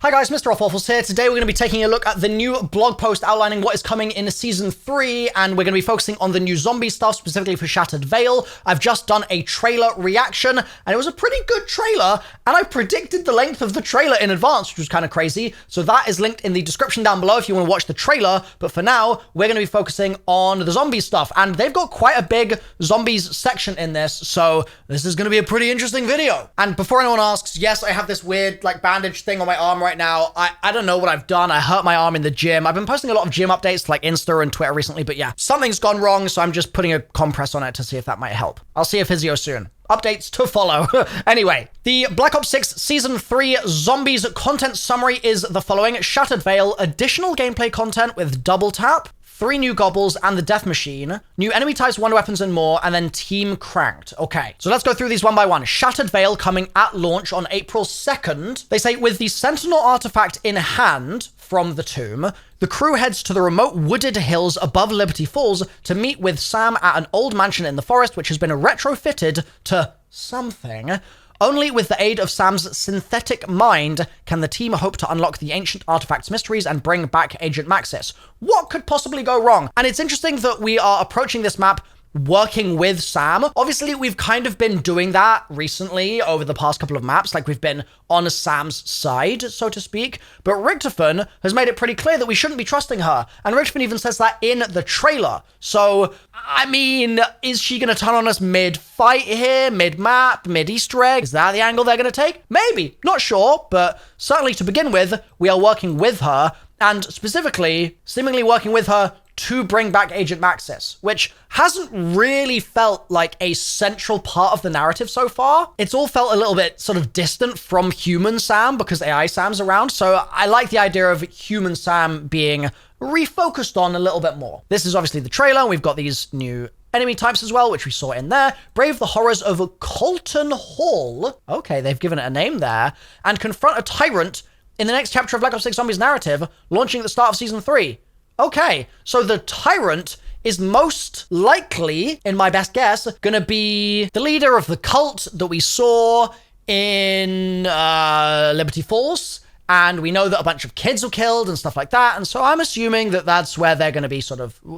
Hi guys, MrRoflWaffles here. Today we're going to be taking a look at the new blog post outlining what is coming in Season 3, and we're going to be focusing on the new zombie stuff, specifically for Shattered Veil. I've just done a trailer reaction, and it was a pretty good trailer, and I predicted the length of the trailer in advance, which was kind of crazy, so that is linked in the description down below if you want to watch the trailer. But for now, we're going to be focusing on the zombie stuff, and they've got quite a big zombies section in this, so this is going to be a pretty interesting video. And before anyone asks, yes, I have this weird, bandage thing on my arm right now. I don't know what I've done. I hurt my arm in the gym. I've been posting a lot of gym updates to Insta and Twitter recently, but yeah, something's gone wrong, so I'm just putting a compress on it to see if that might help. I'll see a physio soon. Updates to follow. Anyway, the Black Ops 6 Season 3 Zombies content summary is the following. Shattered Veil, additional gameplay content with double tap, 3 new gobbles and the death machine, new enemy types, wonder weapons and more, and then team cranked. Okay, so let's go through these one by one. Shattered Veil coming at launch on April 2nd. They say, with the Sentinel artifact in hand from the tomb, the crew heads to the remote wooded hills above Liberty Falls to meet with Sam at an old mansion in the forest, which has been retrofitted to something. Only with the aid of Sam's synthetic mind can the team hope to unlock the ancient artifact's mysteries and bring back Agent Maxis. What could possibly go wrong? And it's interesting that we are approaching this map working with Sam. Obviously, we've kind of been doing that recently over the past couple of maps, we've been on Sam's side, so to speak, but Richtofen has made it pretty clear that we shouldn't be trusting her, and Richtofen even says that in the trailer. So, I mean, is she gonna turn on us mid-fight here, mid-map, mid-Easter egg? Is that the angle they're gonna take? Maybe, not sure, but certainly to begin with, we are working with her, and specifically, seemingly working with her to bring back Agent Maxis, which hasn't really felt like a central part of the narrative so far. It's all felt a little bit sort of distant from human Sam because AI Sam's around, so I like the idea of human Sam being refocused on a little bit more. This is obviously the trailer. We've got these new enemy types as well, which we saw in there. Brave the horrors of Colton Hall. Okay, they've given it a name there. And confront a tyrant in the next chapter of Black Ops 6 Zombies narrative, launching at the start of Season 3. Okay, so the tyrant is most likely, in my best guess, gonna be the leader of the cult that we saw in Liberty Falls, and we know that a bunch of kids were killed and stuff like that, and so I'm assuming that that's where they're gonna be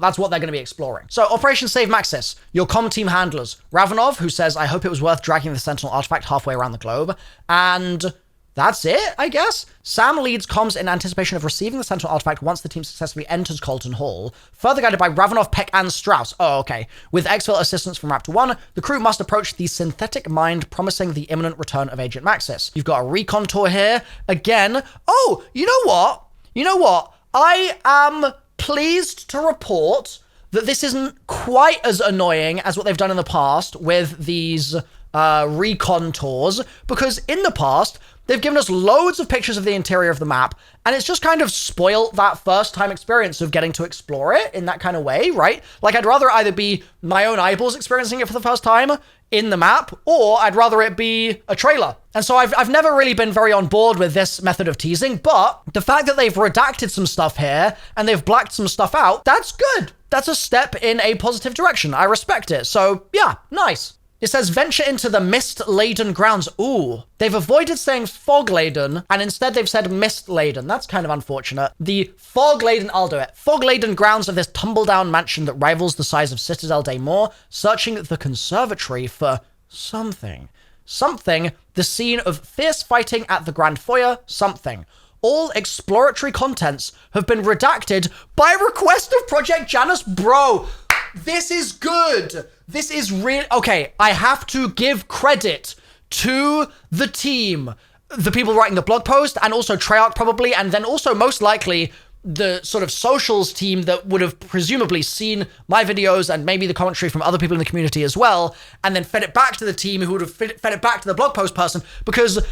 that's what they're gonna be exploring. So, Operation Save Maxis, your comm team handlers. Ravenov, who says, I hope it was worth dragging the Sentinel artifact halfway around the globe, and that's it, I guess. Sam leads comms in anticipation of receiving the Sentinel artifact once the team successfully enters Colton Hall. Further guided by Ravenov, Peck, and Strauss. Oh, okay. With exfil assistance from Raptor 1, the crew must approach the synthetic mind, promising the imminent return of Agent Maxis. You've got a recon tour here. Again. Oh, you know what? I am pleased to report that this isn't quite as annoying as what they've done in the past with these recon tours, because in the past, they've given us loads of pictures of the interior of the map, and it's just kind of spoiled that first-time experience of getting to explore it in that kind of way, right? I'd rather either be my own eyeballs experiencing it for the first time in the map, or I'd rather it be a trailer. And so I've never really been very on board with this method of teasing, but the fact that they've redacted some stuff here, and they've blacked some stuff out, that's good. That's a step in a positive direction. I respect it. So, yeah, nice. It says, venture into the mist-laden grounds. Ooh. They've avoided saying fog-laden, and instead they've said mist-laden. That's kind of unfortunate. The fog-laden, I'll do it. Fog-laden grounds of this tumble-down mansion that rivals the size of Citadel Day Moore, searching the conservatory for something. Something, the scene of fierce fighting at the Grand Foyer, something. All exploratory contents have been redacted by request of Project Janus. Bro, this is good. This is real. Okay, I have to give credit to the team, the people writing the blog post, and also Treyarch probably, and then also most likely the sort of socials team that would have presumably seen my videos and maybe the commentary from other people in the community as well, and then fed it back to the team who would have fed it back to the blog post person, because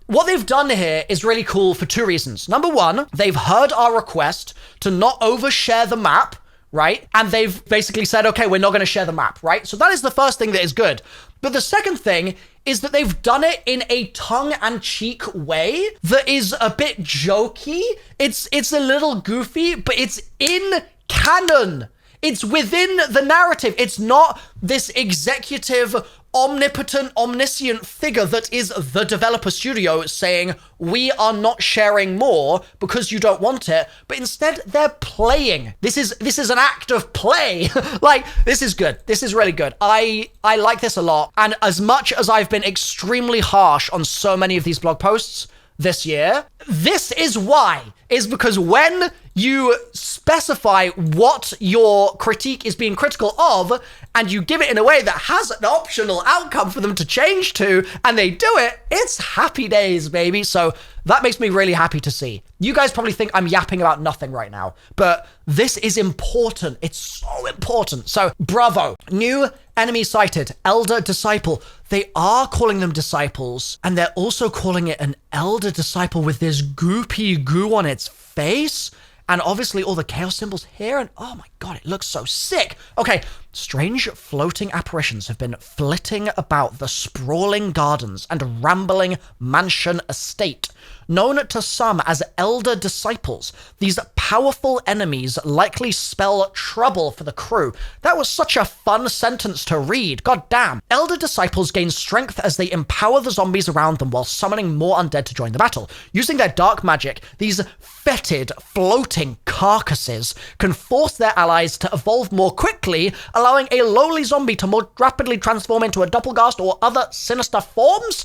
what they've done here is really cool for 2 reasons. Number 1, they've heard our request to not overshare the map, right? And they've basically said, okay, we're not going to share the map, right? So that is the first thing that is good. But the second thing is that they've done it in a tongue-and-cheek way that is a bit jokey. It's a little goofy, but it's in canon. It's within the narrative. It's not this executive omnipotent, omniscient figure that is the developer studio saying, we are not sharing more because you don't want it, but instead they're playing. This is an act of play. Like, this is good. This is really good. I like this a lot. And as much as I've been extremely harsh on so many of these blog posts this year, this is why. Is because when you specify what your critique is being critical of, and you give it in a way that has an optional outcome for them to change to, and they do it, it's happy days, baby. So that makes me really happy to see. You guys probably think I'm yapping about nothing right now, but this is important. It's so important. So bravo. New enemy sighted, Elder Disciple. They are calling them disciples, and they're also calling it an Elder Disciple with this goopy goo on its face. And obviously all the chaos symbols here, and oh my god, it looks so sick. Okay, strange floating apparitions have been flitting about the sprawling gardens and rambling mansion estate. Known to some as Elder Disciples, these powerful enemies likely spell trouble for the crew. That was such a fun sentence to read, god damn. Elder Disciples gain strength as they empower the zombies around them while summoning more undead to join the battle. Using their dark magic, these fetid, floating carcasses can force their allies to evolve more quickly, allowing a lowly zombie to more rapidly transform into a doppelgast or other sinister forms.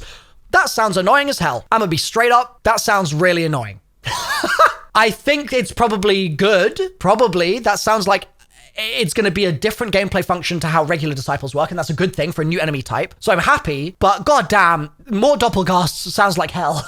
That sounds annoying as hell. I'm gonna be straight up, that sounds really annoying. I think it's probably good. Probably. That sounds like it's going to be a different gameplay function to how regular disciples work, and that's a good thing for a new enemy type. So I'm happy, but goddamn, more doppelgasts sounds like hell.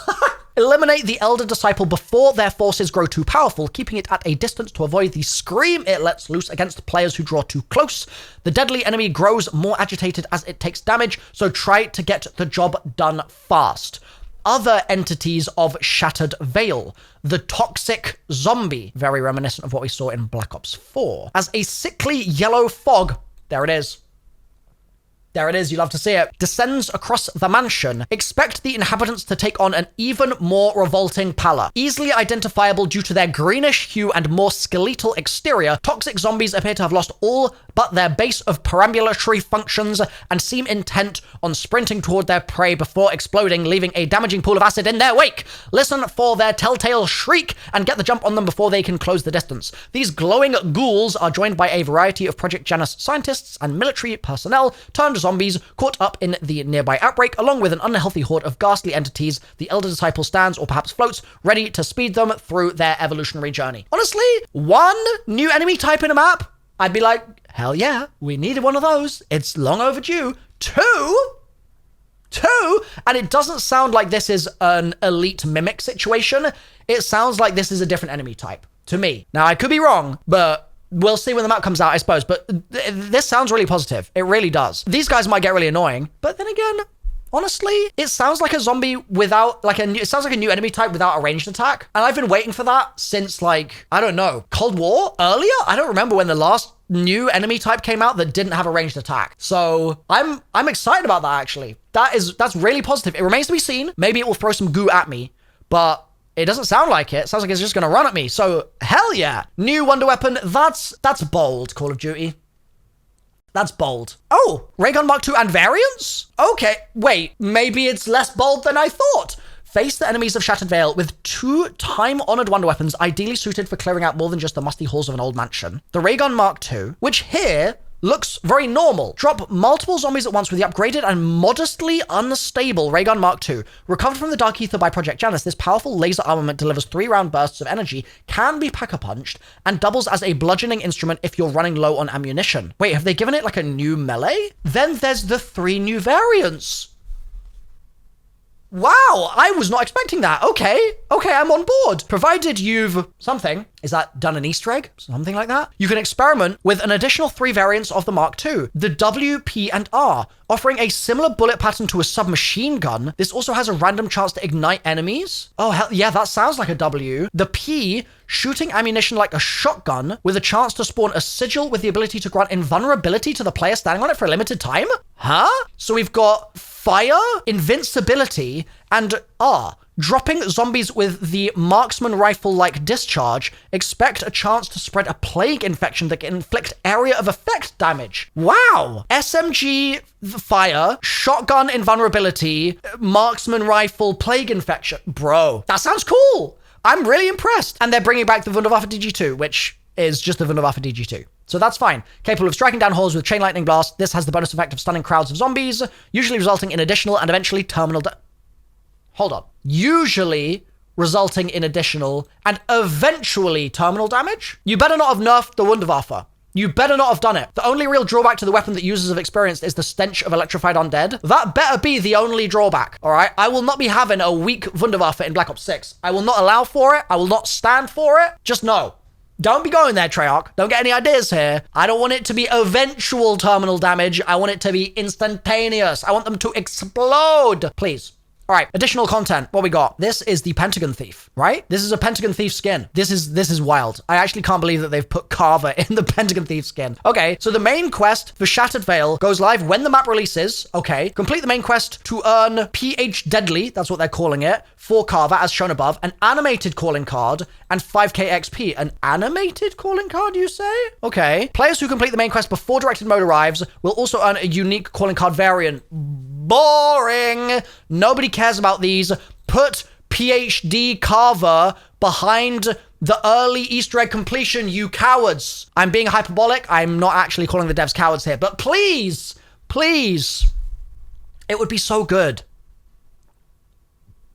Eliminate the Elder Disciple before their forces grow too powerful, keeping it at a distance to avoid the scream it lets loose against players who draw too close. The deadly enemy grows more agitated as it takes damage, so try to get the job done fast. Other entities of Shattered Veil. The Toxic Zombie, very reminiscent of what we saw in Black Ops 4. As a sickly yellow fog, there it is. There it is, you love to see it. Descends across the mansion. Expect the inhabitants to take on an even more revolting pallor. Easily identifiable due to their greenish hue and more skeletal exterior, toxic zombies appear to have lost all but their base of perambulatory functions and seem intent on sprinting toward their prey before exploding, leaving a damaging pool of acid in their wake. Listen for their telltale shriek and get the jump on them before they can close the distance. These glowing ghouls are joined by a variety of Project Janus scientists and military personnel turned zombies caught up in the nearby outbreak, along with an unhealthy horde of ghastly entities. The Elder Disciple stands or perhaps floats, ready to speed them through their evolutionary journey. Honestly, one new enemy type in a map, I'd be like, hell yeah, we needed one of those. It's long overdue. Two, and it doesn't sound like this is an elite mimic situation. It sounds like this is a different enemy type to me. Now, I could be wrong, but we'll see when the map comes out, I suppose. But this sounds really positive. It really does. These guys might get really annoying, but then again, honestly, it sounds like a zombie without, it sounds like a new enemy type without a ranged attack. And I've been waiting for that since, like, I don't know, Cold War? Earlier? I don't remember when the last new enemy type came out that didn't have a ranged attack. So I'm excited about that, actually. That's really positive. It remains to be seen. Maybe it will throw some goo at me, but it doesn't sound like it. It sounds like it's just going to run at me. So, hell yeah. New wonder weapon. That's bold, Call of Duty. That's bold. Oh, Raygun Mark II and variants? Okay, wait. Maybe it's less bold than I thought. Face the enemies of Shattered Veil with 2 time-honored wonder weapons ideally suited for clearing out more than just the musty halls of an old mansion. The Raygun Mark II, which here looks very normal. Drop multiple zombies at once with the upgraded and modestly unstable Raygun Mark II. Recovered from the Dark Ether by Project Janus, this powerful laser armament delivers 3-round bursts of energy, can be pack-a-punched, and doubles as a bludgeoning instrument if you're running low on ammunition. Wait, have they given it like a new melee? Then there's the 3 new variants. Wow, I was not expecting that. Okay, I'm on board. Provided you've something, is that done an Easter egg? Something like that? You can experiment with an additional 3 variants of the Mark II. The W, P, and R, offering a similar bullet pattern to a submachine gun. This also has a random chance to ignite enemies. Oh, hell yeah, that sounds like a W. The P, shooting ammunition like a shotgun with a chance to spawn a sigil with the ability to grant invulnerability to the player standing on it for a limited time? Huh? So we've got fire, invincibility, and R, Dropping zombies with the marksman rifle-like discharge, expect a chance to spread a plague infection that can inflict area of effect damage. Wow! SMG fire, shotgun invulnerability, marksman rifle, plague infection. Bro, that sounds cool. I'm really impressed. And they're bringing back the Wunderwaffe DG2, which is just the Wunderwaffe DG2. So that's fine. Capable of striking down halls with chain lightning blast. This has the bonus effect of stunning crowds of zombies, usually resulting in additional and eventually terminal Hold on. Usually resulting in additional and eventually terminal damage? You better not have nerfed the Wunderwaffe. You better not have done it. The only real drawback to the weapon that users have experienced is the stench of electrified undead. That better be the only drawback, all right? I will not be having a weak Wunderwaffe in Black Ops 6. I will not allow for it. I will not stand for it. Just know. Don't be going there, Treyarch. Don't get any ideas here. I don't want it to be eventual terminal damage. I want it to be instantaneous. I want them to explode. Please. All right, additional content. What we got? This is the Pentagon Thief, right? This is a Pentagon Thief skin. This is wild. I actually can't believe that they've put Carver in the Pentagon Thief skin. Okay, so the main quest for Shattered Veil goes live when the map releases. Okay, complete the main quest to earn PH Deadly, that's what they're calling it, for Carver as shown above, an animated calling card, and 5k XP. An animated calling card, you say? Okay. Players who complete the main quest before directed mode arrives will also earn a unique calling card variant. Boring. Nobody cares about these. Put PhD Carver behind the early Easter egg completion, you cowards. I'm being hyperbolic. I'm not actually calling the devs cowards here, but please, please, it would be so good.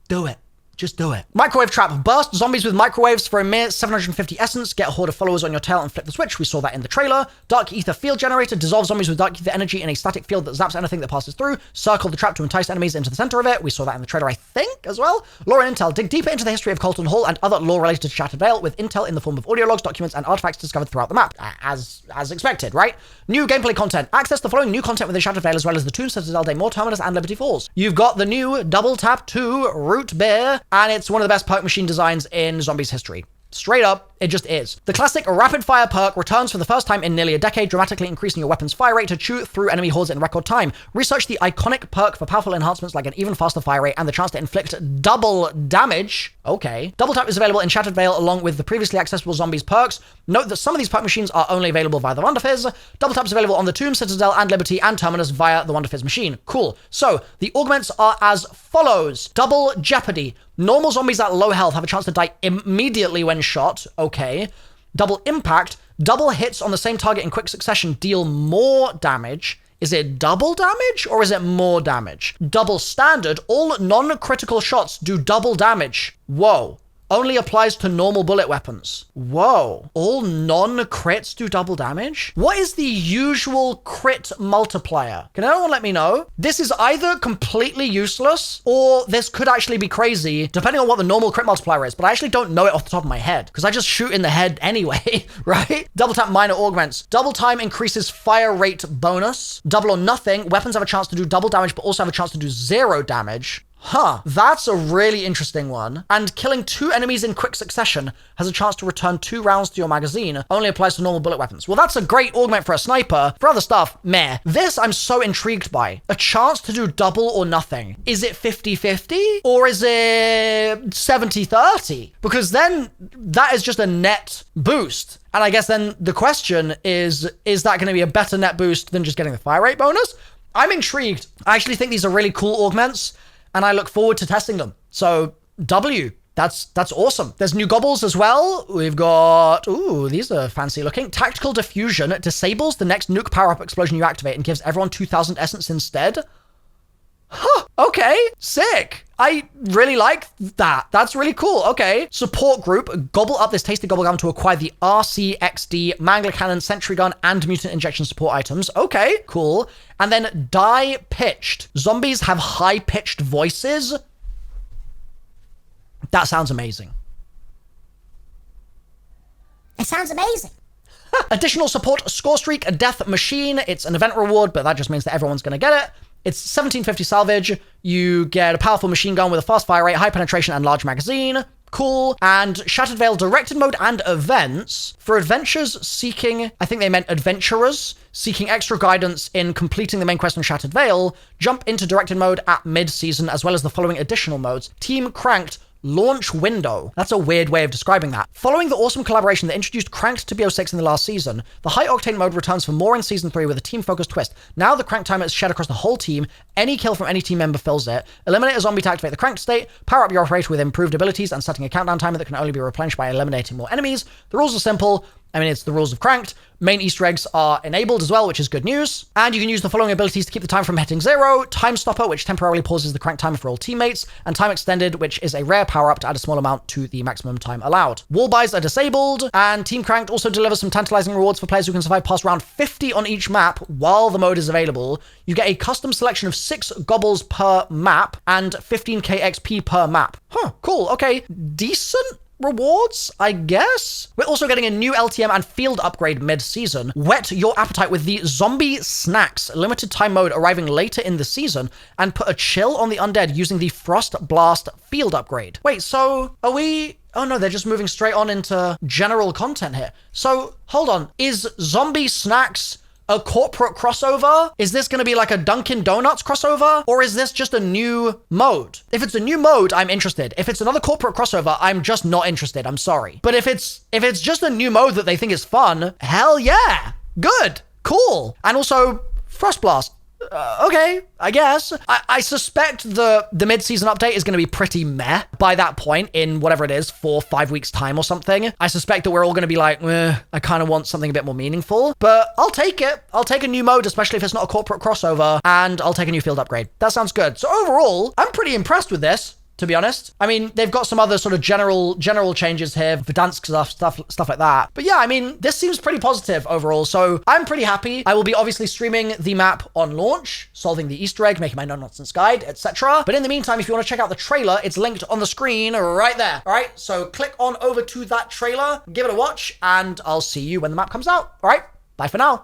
Do it. Just do it. Microwave trap. Burst zombies with microwaves for a mere 750 essence. Get a horde of followers on your tail and flip the switch. We saw that in the trailer. Dark ether field generator. Dissolve zombies with dark ether energy in a static field that zaps anything that passes through. Circle the trap to entice enemies into the center of it. We saw that in the trailer, I think, as well. Lore and intel. Dig deeper into the history of Colton Hall and other lore related to Shattered Veil with intel in the form of audio logs, documents, and artifacts discovered throughout the map. As expected, right? New gameplay content. Access the following new content within Shattered Veil as well as the Tomb, Citadel, Daymore, Terminus, and Liberty Falls. You've got the new Double Tap 2 Root Beer, and it's one of the best perk machine designs in Zombies history. Straight up, it just is. The classic rapid fire perk returns for the first time in nearly a decade, dramatically increasing your weapon's fire rate to chew through enemy hordes in record time. Research the iconic perk for powerful enhancements like an even faster fire rate and the chance to inflict double damage. Okay. Double tap is available in Shattered Veil along with the previously accessible zombies perks. Note that some of these perk machines are only available via the Wonder Fizz. Double tap is available on the Tomb, Citadel, and Liberty and Terminus via the Wonder Fizz machine. Cool. So, the augments are as follows. Double Jeopardy. Normal zombies at low health have a chance to die immediately when shot. Okay. Double Impact. Double hits on the same target in quick succession deal more damage. Is it double damage or is it more damage? Double Standard. All non-critical shots do double damage. Whoa. Only applies to normal bullet weapons. Whoa. All non-crits do double damage? What is the usual crit multiplier? Can anyone let me know? This is either completely useless or this could actually be crazy depending on what the normal crit multiplier is, but I actually don't know it off the top of my head because I just shoot in the head anyway, right? Double tap minor augments. Double time increases fire rate bonus. Double or nothing. Weapons have a chance to do double damage but also have a chance to do 0 damage. Huh, that's a really interesting one. And killing 2 enemies in quick succession has a chance to return 2 rounds to your magazine. Only applies to normal bullet weapons. Well, that's a great augment for a sniper. For other stuff, meh. This I'm so intrigued by. A chance to do double or nothing. Is it 50-50? Or is it 70-30? Because then that is just a net boost. And I guess then the question is that going to be a better net boost than just getting the fire rate bonus? I'm intrigued. I actually think these are really cool augments. And I look forward to testing them. So, W. That's awesome. There's new gobbles as well. We've got... Ooh, these are fancy looking. Tactical Diffusion disables the next nuke power-up explosion you activate and gives everyone 2,000 essence instead. Huh, okay, sick. I really like that. That's really cool. Okay. Support group, gobble up this tasty gobblegum to acquire the RCXD, Mangler Cannon, Sentry Gun, and Mutant Injection support items. Okay, cool. And then die pitched. Zombies have high-pitched voices. That sounds amazing. It sounds amazing. Additional support, Score Streak, a death machine. It's an event reward, but that just means that everyone's going to get it. It's 1750 salvage. You get a powerful machine gun with a fast fire rate, high penetration, and large magazine. cool. And Shattered Vale directed mode and events for adventures seeking, I think they meant adventurers, seeking extra guidance in completing the main quest on Shattered Vale, jump into directed mode at mid-season, as well as the following additional modes. Team Cranked launch window. That's a weird way of describing that. Following the awesome collaboration that introduced Cranked to BO6 in the last season, the High Octane mode returns for more in Season 3 with a team-focused twist. Now the Cranked timer is shared across the whole team. Any kill from any team member fills it. Eliminate a zombie to activate the Cranked state. Power up your operator with improved abilities and setting a countdown timer that can only be replenished by eliminating more enemies. The rules are simple. I mean, it's the rules of Cranked. Main Easter eggs are enabled as well, which is good news. And you can use the following abilities to keep the time from hitting 0. Time Stopper, which temporarily pauses the Crank timer for all teammates. And Time Extended, which is a rare power-up to add a small amount to the maximum time allowed. Wall buys are disabled. And Team Cranked also delivers some tantalizing rewards for players who can survive past round 50 on each map while the mode is available. You get a custom selection of 6 gobbles per map and 15k XP per map. Huh, cool. Okay, decent rewards, I guess. We're also getting a new LTM and field upgrade mid-season. Whet your appetite with the Zombie Snacks limited time mode arriving later in the season, and put a chill on the undead using the Frost Blast field upgrade. Wait, so are we... Oh no, they're just moving straight on into general content here. So, hold on. Is Zombie Snacks a corporate crossover? Is this going to be like a Dunkin' Donuts crossover? Or is this just a new mode? If it's a new mode, I'm interested. If it's another corporate crossover, I'm just not interested. I'm sorry. But if it's just a new mode that they think is fun, hell yeah. Good. Cool. And also, Frost Blast. Okay, I guess. I suspect the mid-season update is going to be pretty meh by that point in whatever it is, 4-5 weeks time or something. I suspect that we're all going to be like, I kind of want something a bit more meaningful, but I'll take it. I'll take a new mode, especially if it's not a corporate crossover, and I'll take a new field upgrade. That sounds good. So overall, I'm pretty impressed with this, to be honest. I mean, they've got some other sort of general changes here, Verdansk stuff like that. But yeah, I mean, this seems pretty positive overall, so I'm pretty happy. I will be obviously streaming the map on launch, solving the Easter egg, making my no-nonsense guide, etc. But in the meantime, if you want to check out the trailer, it's linked on the screen right there. All right, so click on over to that trailer, give it a watch, and I'll see you when the map comes out. All right, bye for now.